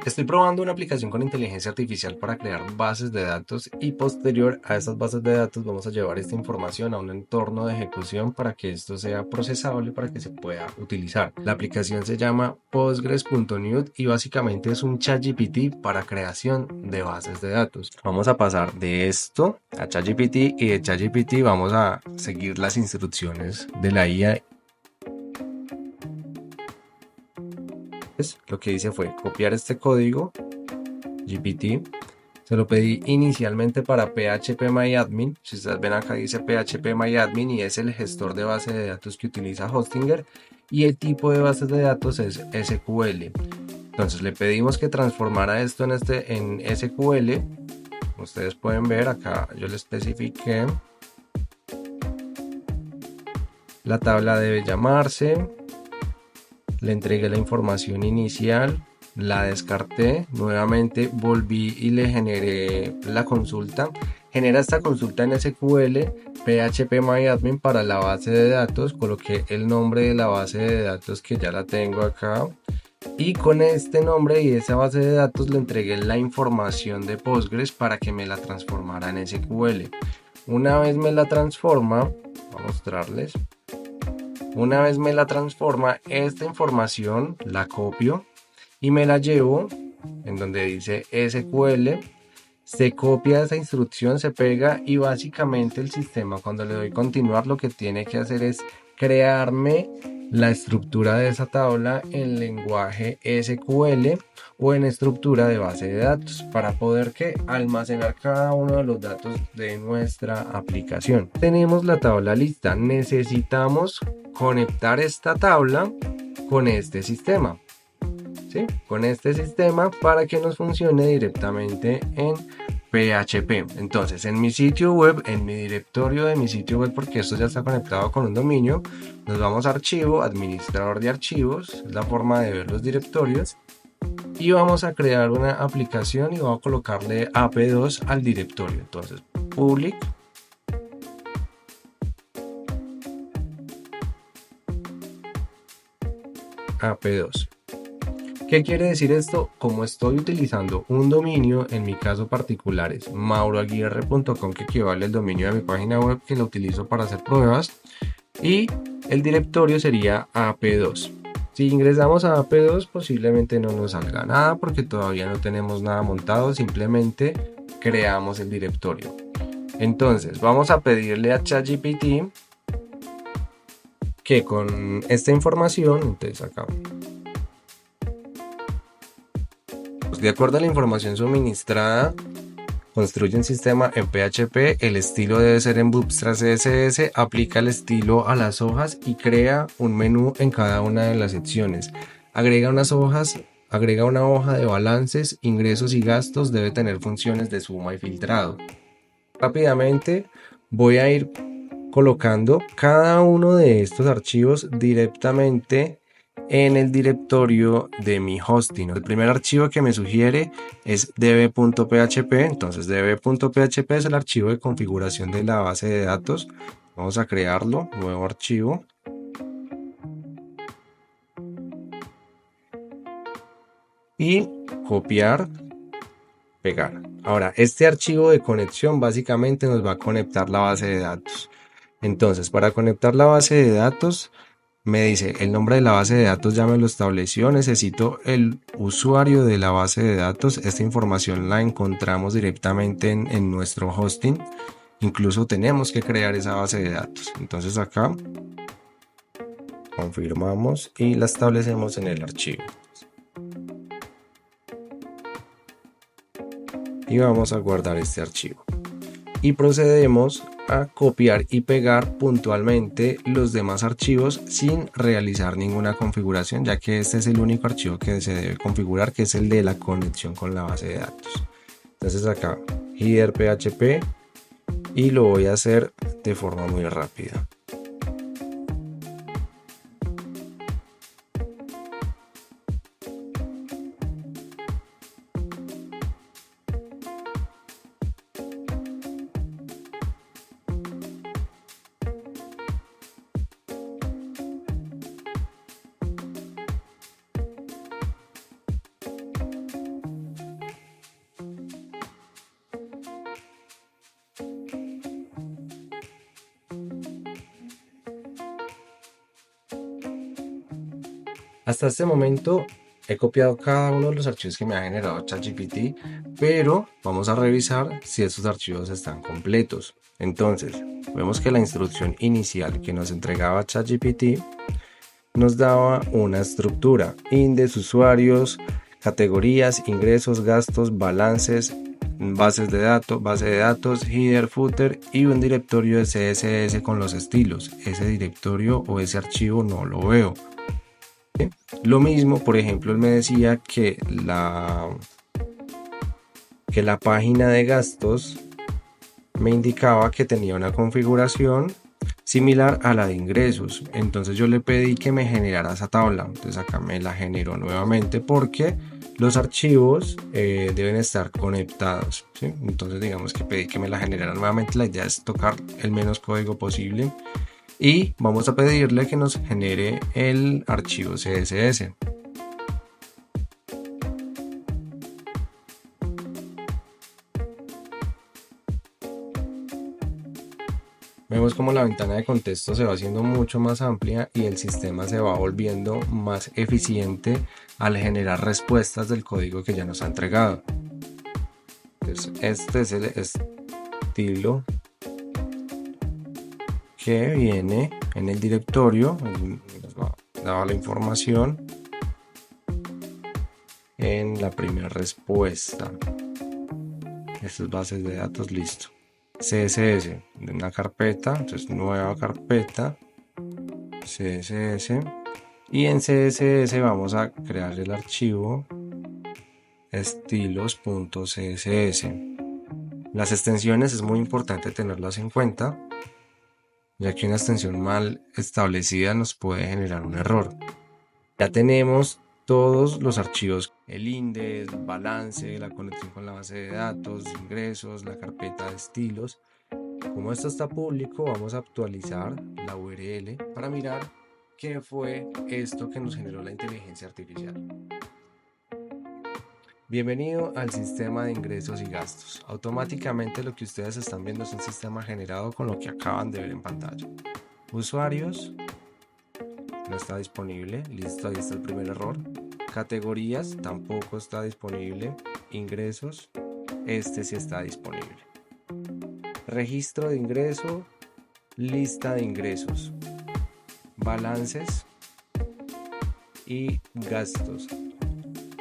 Estoy probando una aplicación con inteligencia artificial para crear bases de datos y posterior a estas bases de datos vamos a llevar esta información a un entorno de ejecución para que esto sea procesable para que se pueda utilizar. La aplicación se llama Postgres.Newt y básicamente es un ChatGPT para creación de bases de datos. Vamos a pasar de esto a ChatGPT y de ChatGPT vamos a seguir las instrucciones de la IA. Lo que hice fue copiar este código GPT. Se lo pedí inicialmente para phpMyAdmin. Si ustedes ven acá dice phpMyAdmin y es el gestor de base de datos que utiliza Hostinger y el tipo de bases de datos es SQL. Entonces le pedimos que transformara esto en SQL. Ustedes pueden ver acá yo le especifiqué. La tabla debe llamarse. Le entregué la información inicial, la descarté, nuevamente volví y le generé la consulta. Genera esta consulta en SQL, phpMyAdmin para la base de datos, coloqué el nombre de la base de datos que ya la tengo acá. Y con este nombre y esa base de datos le entregué la información de Postgres para que me la transformara en SQL. Una vez me la transforma, voy a mostrarles. Una vez me la transforma, esta información la copio y me la llevo en donde dice SQL. Se copia esa instrucción, se pega y básicamente el sistema cuando le doy continuar lo que tiene que hacer es crearme la estructura de esa tabla en lenguaje SQL o en estructura de base de datos para poder almacenar cada uno de los datos de nuestra aplicación. Tenemos la tabla lista, necesitamos conectar esta tabla con este sistema. ¿Sí? Con este sistema para que nos funcione directamente en PHP. Entonces en mi sitio web, en mi directorio de mi sitio web, porque esto ya está conectado con un dominio, nos vamos a archivo, administrador de archivos, es la forma de ver los directorios, y vamos a crear una aplicación y vamos a colocarle ap2 al directorio. Entonces public ap2. ¿Qué quiere decir esto? Como estoy utilizando un dominio, en mi caso particular es mauroaguirre.com, que equivale al dominio de mi página web que lo utilizo para hacer pruebas, y el directorio sería ap2. Si ingresamos a ap2 posiblemente no nos salga nada porque todavía no tenemos nada montado, simplemente creamos el directorio. Entonces vamos a pedirle a ChatGPT que con esta información, entonces acá, de acuerdo a la información suministrada, construye un sistema en PHP, el estilo debe ser en Bootstrap CSS, aplica el estilo a las hojas y crea un menú en cada una de las secciones. Agrega unas hojas, agrega una hoja de balances, ingresos y gastos, debe tener funciones de suma y filtrado. Rápidamente voy a ir colocando cada uno de estos archivos directamente en el directorio de mi hosting. El primer archivo que me sugiere es db.php, entonces db.php es el archivo de configuración de la base de datos. Vamos a crearlo, nuevo archivo. Y copiar, pegar. Ahora, este archivo de conexión básicamente nos va a conectar la base de datos. Entonces, para conectar la base de datos, me dice el nombre de la base de datos ya me lo estableció, necesito el usuario de la base de datos. Esta información la encontramos directamente en nuestro hosting, incluso tenemos que crear esa base de datos. Entonces acá confirmamos y la establecemos en el archivo y vamos a guardar este archivo y procedemos a copiar y pegar puntualmente los demás archivos sin realizar ninguna configuración, ya que este es el único archivo que se debe configurar, que es el de la conexión con la base de datos. Entonces acá header php y lo voy a hacer de forma muy rápida. Hasta este momento he copiado cada uno de los archivos que me ha generado ChatGPT, pero vamos a revisar si esos archivos están completos. Entonces, vemos que la instrucción inicial que nos entregaba ChatGPT nos daba una estructura: índice, usuarios, categorías, ingresos, gastos, balances, base de datos, header, footer y un directorio de CSS con los estilos. Ese directorio o ese archivo no lo veo. ¿Sí? Lo mismo, por ejemplo, él me decía que la página de gastos me indicaba que tenía una configuración similar a la de ingresos. Entonces yo le pedí que me generara esa tabla. Entonces acá me la generó nuevamente porque los archivos deben estar conectados, ¿sí? Entonces digamos que pedí que me la generara nuevamente. La idea es tocar el menos código posible y vamos a pedirle que nos genere el archivo CSS. Vemos como la ventana de contexto se va haciendo mucho más amplia y el sistema se va volviendo más eficiente al generar respuestas del código que ya nos ha entregado. Entonces, este es el estilo que viene en el directorio. Nos va a dar la información en la primera respuesta. Estas bases de datos, listo. CSS de una carpeta, entonces nueva carpeta, CSS, y en CSS vamos a crear el archivo estilos.css. Las extensiones es muy importante tenerlas en cuenta, ya que una extensión mal establecida nos puede generar un error. Ya tenemos todos los archivos: el index, el balance, la conexión con la base de datos, ingresos, la carpeta de estilos. Como esto está público, vamos a actualizar la URL para mirar qué fue esto que nos generó la inteligencia artificial. Bienvenido al sistema de ingresos y gastos. Automáticamente lo que ustedes están viendo es un sistema generado con lo que acaban de ver en pantalla. Usuarios, no está disponible. Listo, ahí está el primer error. Categorías, tampoco está disponible. Ingresos, este sí está disponible. Registro de ingreso, lista de ingresos, balances y gastos.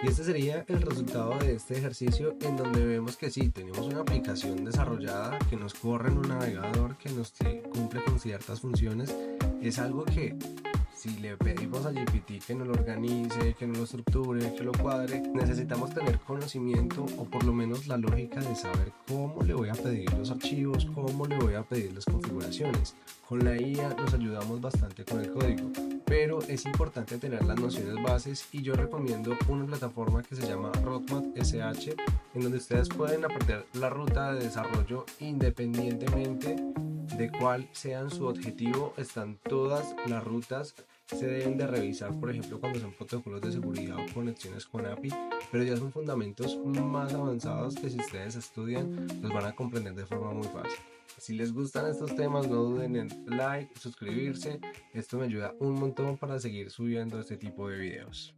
Y este sería el resultado de este ejercicio, en donde vemos que sí, tenemos una aplicación desarrollada que nos corre en un navegador, que nos cumple con ciertas funciones. Es algo que si le pedimos a GPT que nos lo organice, que nos lo estructure, que lo cuadre, necesitamos tener conocimiento o por lo menos la lógica de saber cómo le voy a pedir los archivos, cómo le voy a pedir las configuraciones. Con la IA nos ayudamos bastante con el código, pero es importante tener las nociones bases, y yo recomiendo una plataforma que se llama Roadmap SH, en donde ustedes pueden aprender la ruta de desarrollo independientemente de cuál sea su objetivo. Están todas las rutas, se deben de revisar, por ejemplo, cuando son protocolos de seguridad o conexiones con API, pero ya son fundamentos más avanzados que si ustedes estudian los van a comprender de forma muy fácil. Si les gustan estos temas, no duden en like, suscribirse. Esto me ayuda un montón para seguir subiendo este tipo de videos.